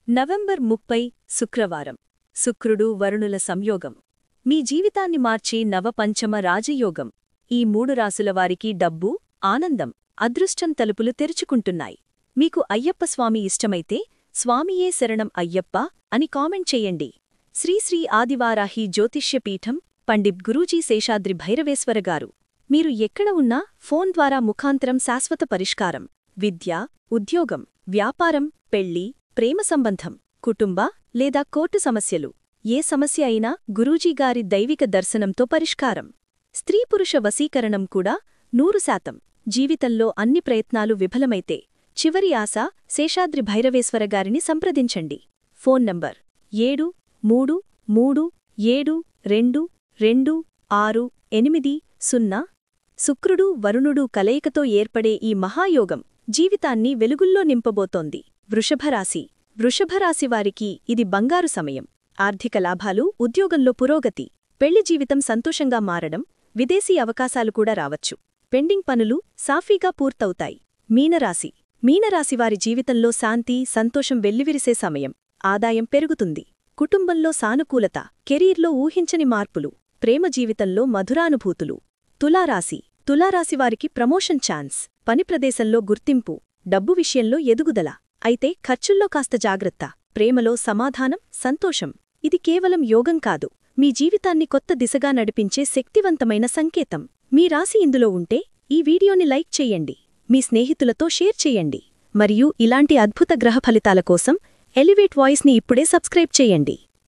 November 30 శుక్రవారం శుక్రుడు వరుణుల సంయోగం మీ జీవితాన్ని మార్చే నవపంచమ రాజయోగం ఈ మూడు రాసులవారికి డబ్బు ఆనందం అదృష్టం తలుపులు తెరుచుకుంటున్నాయి మీకు అయ్యప్ప స్వామి ఇష్టమైతే స్వామియే శరణం అయ్యప్ప అని కామెంట్ చేయండి శ్రీ శ్రీ ఆదివారాహి జ్యోతిష్యపీఠం పండిట్ గురూజీ శేషాద్రి భైరవేశ్వరగారు మీరు ఎక్కడ ఉన్నా ఫోన్ ద్వారా ముఖాంతరం శాశ్వత పరిష్కారం విద్య ఉద్యోగం వ్యాపారం పెళ్లి ప్రేమ సంబంధం కుటుంబ లేదా కోర్టు సమస్యలు ఏ సమస్య అయినా గురూజీగారి దైవిక దర్శనంతో పరిష్కారం స్త్రీపురుష వశీకరణం కూడా 100% జీవితంలో అన్ని ప్రయత్నాలు విఫలమైతే చివరి ఆశ శేషాద్రి భైరవేశ్వరగారిని సంప్రదించండి ఫోన్ నంబర్ 73322680 శుక్రుడు వరుణుడు కలయికతో ఏర్పడే ఈ మహాయోగం జీవితాన్ని వెలుగుల్లో నింపబోతోంది వృషభరాశివారికి ఇది బంగారు సమయం ఆర్థిక లాభాలు ఉద్యోగంలో పురోగతి పెళ్లి జీవితం సంతోషంగా మారడం విదేశీ అవకాశాలు కూడా రావచ్చు పెండింగ్ పనులు సాఫీగా పూర్తవుతాయి మీనరాశివారి జీవితంలో శాంతి సంతోషం వెల్లివిరిసే సమయం ఆదాయం పెరుగుతుంది కుటుంబంలో సానుకూలత కెరీర్లో ఊహించని మార్పులు ప్రేమ జీవితంలో మధురానుభూతులు తులారాశివారికి ప్రమోషన్ ఛాన్స్ పని ప్రదేశంలో గుర్తింపు డబ్బు విషయంలో ఎదుగుదల అయితే ఖర్చుల్లో కాస్త జాగ్రత్త ప్రేమలో సమాధానం సంతోషం ఇది కేవలం యోగం కాదు మీ జీవితాన్ని కొత్త దిశగా నడిపించే శక్తివంతమైన సంకేతం మీ రాశి ఇందులో ఉంటే ఈ వీడియోని లైక్ చేయండి మీ స్నేహితులతో షేర్ చేయండి మరియు ఇలాంటి అద్భుత గ్రహ ఫలితాల కోసం ఎలివేట్ వాయిస్ని ఇప్పుడే సబ్స్క్రైబ్ చేయండి